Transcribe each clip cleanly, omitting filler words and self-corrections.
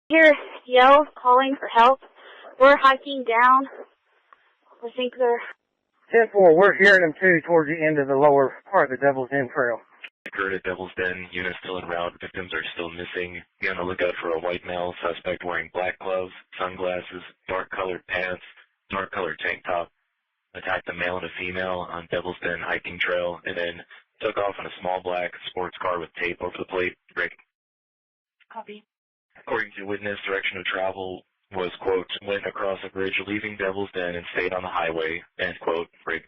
Hear yells calling for help. We're hiking down. I think they're... 10-4, we're hearing them too towards the end of the lower part of the Devil's Den Trail. Occurred at Devil's Den. Unit still en route. Victims are still missing. Be on the lookout for a white male suspect wearing black gloves, sunglasses, dark-colored pants, dark-colored tank top. Attacked a male and a female on Devil's Den hiking trail, and then took off in a small black sports car with tape over the plate. Brink. Copy. According to witness, direction of travel was, quote, went across a bridge leaving Devil's Den and stayed on the highway, end quote. Brink.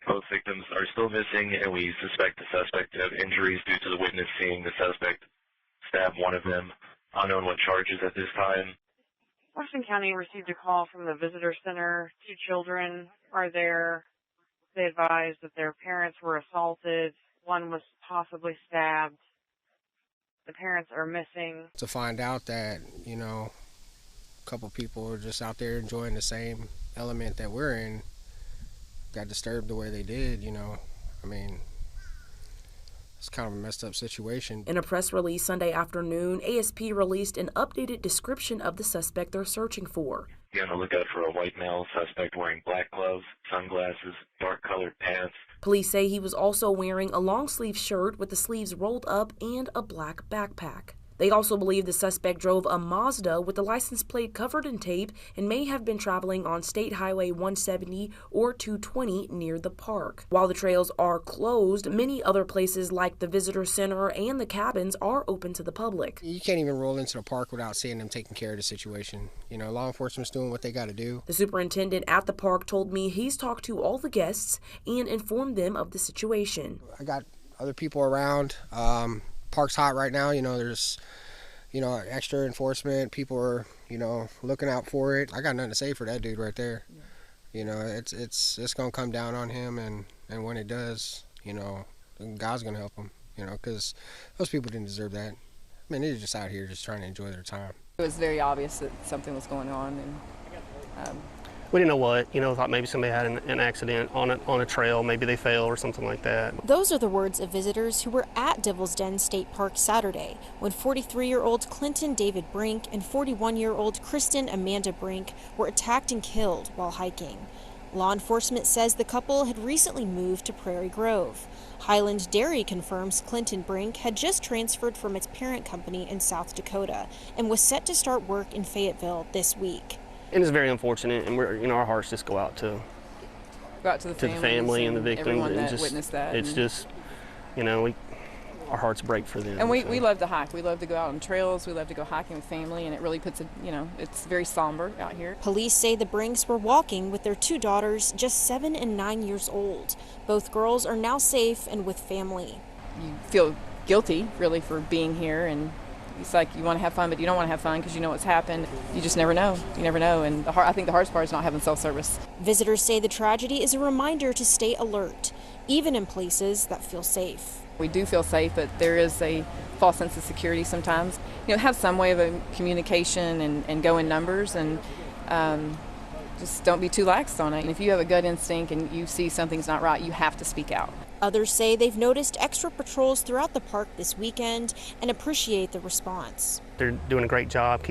Both victims are still missing, and we suspect the suspect of injuries due to the witness seeing the suspect stab one of them. Unknown what charges at this time. Washington County received a call from the visitor center. 2 children are there. They advised that their parents were assaulted. One was possibly stabbed. The parents are missing. To find out that, a couple people are just out there enjoying the same element that we're in, got disturbed the way they did, it's kind of a messed up situation. In a press release Sunday afternoon, ASP released an updated description of the suspect they're searching for. Be on the lookout for a white male suspect wearing black gloves, sunglasses, dark-colored pants. Police say he was also wearing a long-sleeve shirt with the sleeves rolled up and a black backpack. They also believe the suspect drove a Mazda with the license plate covered in tape and may have been traveling on State Highway 170 or 220 near the park. While the trails are closed, many other places like the visitor center and the cabins are open to the public. You can't even roll into the park without seeing them taking care of the situation. Law enforcement's doing what they got to do. The superintendent at the park told me he's talked to all the guests and informed them of the situation. I got other people around. Park's hot right now. There's, extra enforcement. People are, looking out for it. I got nothing to say for that dude right there. It's going to come down on him, and when it does, God's going to help him, because those people didn't deserve that. They're just out here just trying to enjoy their time. It was very obvious that something was going on, and we didn't know what, thought maybe somebody had an accident on a trail, maybe they fell or something like that. Those are the words of visitors who were at Devil's Den State Park Saturday when 43-year-old Clinton David Brink and 41-year-old Cristen Amanda Brink were attacked and killed while hiking. Law enforcement says the couple had recently moved to Prairie Grove. Highland Dairy confirms Clinton Brink had just transferred from its parent company in South Dakota and was set to start work in Fayetteville this week. And it's very unfortunate, and our hearts just go out to the family and the victims. Everyone that witnessed that. It's just, our hearts break for them. And we love to hike. We love to go out on trails. We love to go hiking with family, and it really puts it's very somber out here. Police say the Brinks were walking with their 2 daughters, just 7 and 9 years old. Both girls are now safe and with family. You feel guilty, really, for being here, and it's like you want to have fun, but you don't want to have fun because you know what's happened. You just never know. You never know. And I think the hardest part is not having cell service. Visitors say the tragedy is a reminder to stay alert, even in places that feel safe. We do feel safe, but there is a false sense of security sometimes. Have some way of communication and go in numbers, and just don't be too lax on it. And if you have a gut instinct and you see something's not right, you have to speak out. Others say they've noticed extra patrols throughout the park this weekend and appreciate the response. They're doing a great job,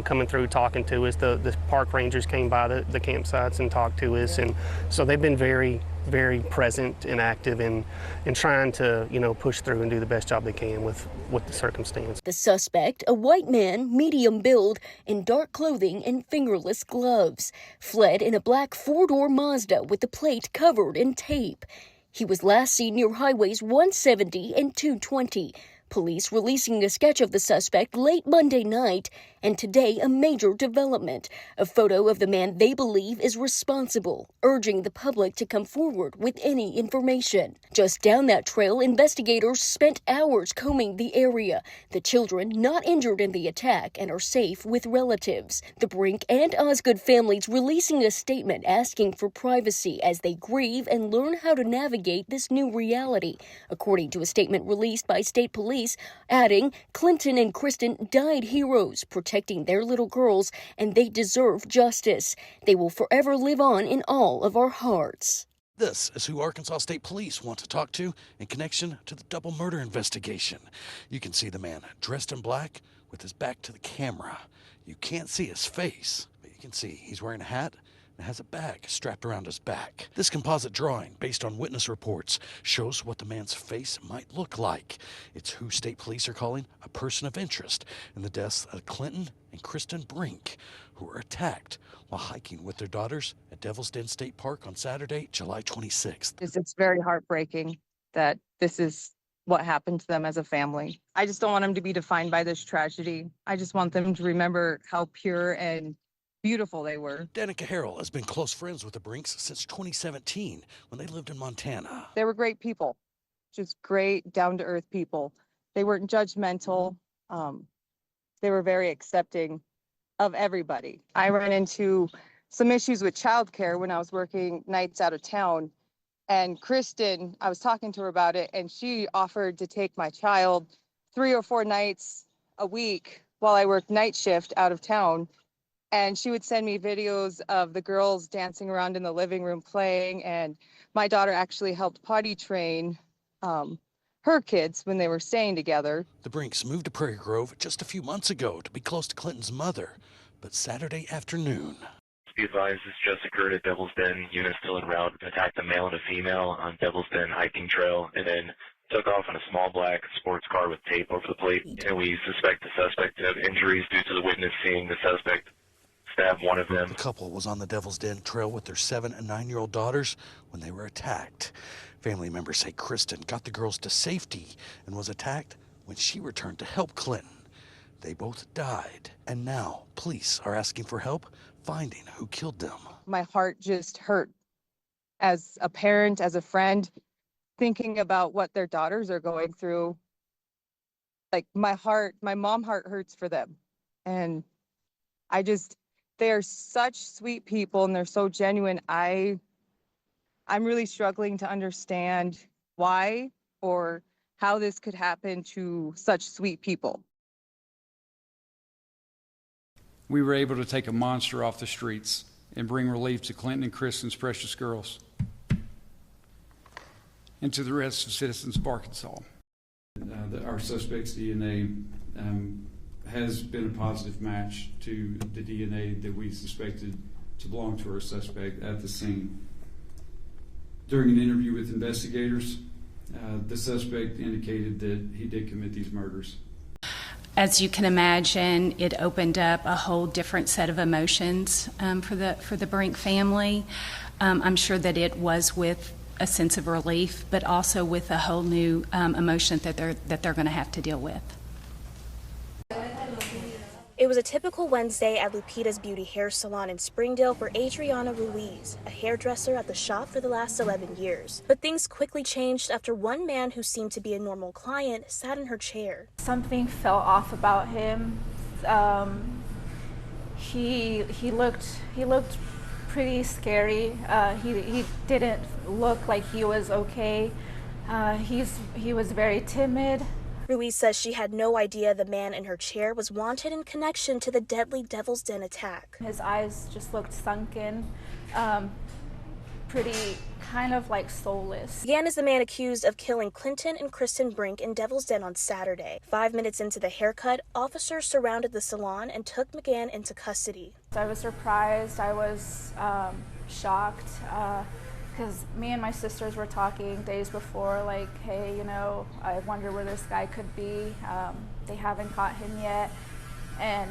coming through, talking to us. The park rangers came by the campsites and talked to us, and so they've been very, very present and active in trying to, push through and do the best job they can with the circumstance. The suspect, a white man, medium build, in dark clothing and fingerless gloves, fled in a black 4-door Mazda with the plate covered in tape. He was last seen near highways 170 and 220. Police releasing a sketch of the suspect late Monday night, and today a major development, a photo of the man they believe is responsible, urging the public to come forward with any information. Just down that trail, investigators spent hours combing the area. The children not injured in the attack and are safe with relatives. The Brink and Osgood families releasing a statement asking for privacy as they grieve and learn how to navigate this new reality, according to a statement released by state police, adding, Clinton and Cristen died heroes, protecting their little girls, and they deserve justice. They will forever live on in all of our hearts. This is who Arkansas State Police want to talk to in connection to the double murder investigation. You can see the man dressed in black with his back to the camera. You can't see his face, but you can see he's wearing a hat and has a bag strapped around his back. This composite drawing, based on witness reports, shows what the man's face might look like. It's who state police are calling a person of interest in the deaths of Clinton and Cristen Brink, who were attacked while hiking with their daughters at Devil's Den State Park on Saturday, July 26th. It's very heartbreaking that this is what happened to them as a family. I just don't want them to be defined by this tragedy. I just want them to remember how pure and beautiful they were. Danica Harrell has been close friends with the Brinks since 2017 when they lived in Montana. They were great people, just great, down-to-earth people. They weren't judgmental. They were very accepting of everybody. I ran into some issues with childcare when I was working nights out of town. And Cristen, I was talking to her about it, and she offered to take my child 3 or 4 nights a week while I worked night shift out of town. And she would send me videos of the girls dancing around in the living room playing. And my daughter actually helped potty train her kids when they were staying together. The Brinks moved to Prairie Grove just a few months ago to be close to Clinton's mother. But Saturday afternoon, Be advised, this just occurred at Devil's Den. Unit still en route. Attacked a male and a female on Devil's Den hiking trail, and then took off in a small black sports car with tape over the plate. And we suspect the suspect to have injuries due to the witness seeing the suspect stab one of them. the couple was on the Devil's Den trail with their 7- and 9-year-old daughters when they were attacked. Family members say Cristen got the girls to safety and was attacked when she returned to help Clinton. They both died, and now police are asking for help finding who killed them. My heart just hurt as a parent, as a friend, thinking about what their daughters are going through. Like my mom heart hurts for them. And they are such sweet people and they're so genuine. I'm really struggling to understand why or how this could happen to such sweet people. We were able to take a monster off the streets and bring relief to Clinton and Kristen's precious girls and to the rest of citizens of Arkansas. Our suspect's DNA has been a positive match to the DNA that we suspected to belong to our suspect at the scene. During an interview with investigators, the suspect indicated that he did commit these murders. As you can imagine, it opened up a whole different set of emotions for the Brink family. I'm sure that it was with a sense of relief, but also with a whole new emotion that they're going to have to deal with. It was a typical Wednesday at Lupita's Beauty Hair Salon in Springdale for Adriana Ruiz, a hairdresser at the shop for the last 11 years. But things quickly changed after one man who seemed to be a normal client sat in her chair. Something felt off about him. He looked pretty scary. He didn't look like he was okay. He was very timid. Ruiz says she had no idea the man in her chair was wanted in connection to the deadly Devil's Den attack. His eyes just looked sunken, pretty kind of like soulless. McGann is the man accused of killing Clinton and Cristen Brink in Devil's Den on Saturday. 5 minutes into the haircut, officers surrounded the salon and took McGann into custody. I was surprised. I was shocked. Because me and my sisters were talking days before, like, hey, I wonder where this guy could be. They haven't caught him yet. And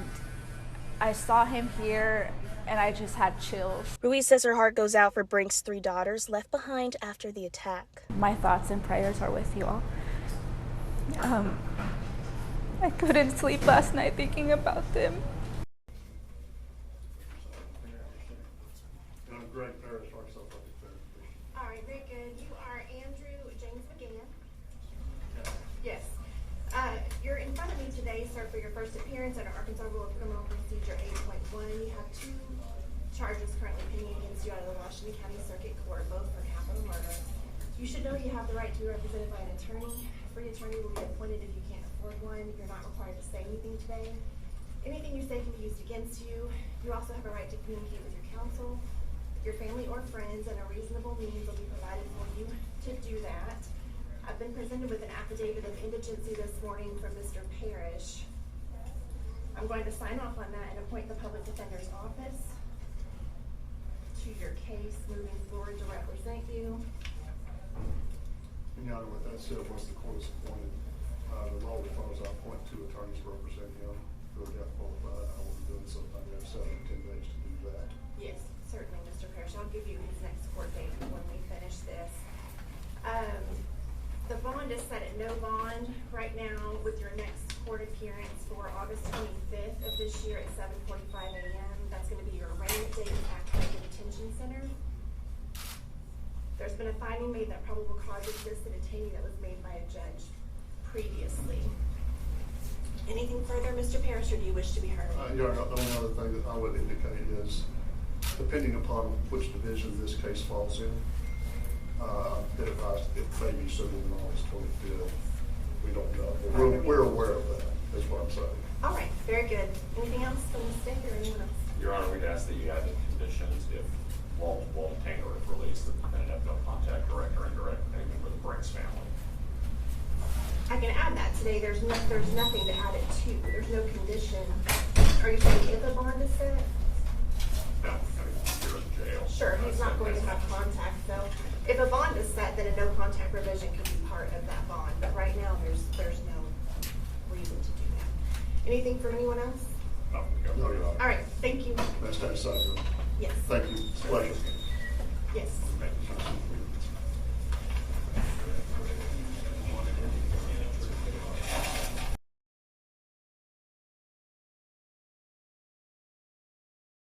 I saw him here, and I just had chills. Ruiz says her heart goes out for Brink's 3 daughters left behind after the attack. My thoughts and prayers are with you all. I couldn't sleep last night thinking about them. You're in front of me today, sir, for your first appearance under Arkansas Rule of Criminal Procedure 8.1. You have 2 charges currently pending against you out of the Washington County Circuit Court, both for capital murder. You should know you have the right to be represented by an attorney. A free attorney will be appointed if you can't afford one. You're not required to say anything today. Anything you say can be used against you. You also have a right to communicate with your counsel, your family or friends, and a reasonable means will be provided for you to do that. I've been presented with an affidavit of indigency this morning from Mr. Parrish. I'm going to sign off on that and appoint the public defender's office to your case moving forward to represent you. Your Honor, with that said, once the court is appointed, the law requires I appoint 2 attorneys to represent him who are death qualified. I will be doing something. I have 7 to 10 days to do that. Yes, certainly, Mr. Parrish. I'll give you his next court date when we finish this. The bond is set at no bond right now with your next court appearance for August 25th of this year at 7:45 a.m. That's going to be your arraignment date at the detention center. There's been a finding made that probable cause exists in a detainee that was made by a judge previously. Anything further, Mr. Parrish, or do you wish to be heard? Your Honor, the only other thing that I would indicate is, depending upon which division this case falls in, that it may be sooner than August 25th. We don't know. We're aware of that, is what I'm saying. All right, very good. Anything else from the state or anyone else? Your Honor, we'd ask that you add the conditions if while detained or if released, the defendant have no contact, direct or indirect, anything with the Brink's family. I can add that today. There's nothing to add it to. There's no condition. Are you saying if a bond is set? No, I mean, you're in jail. Sure, he's not going to have contact, so if a bond is set, then a no contact provision can be part of that bond. But right now, there's no reason to do that. Anything from anyone else? No, no, Your Honor. All right, thank you. That's that side. Yes. Thank you. It's a pleasure. Yes.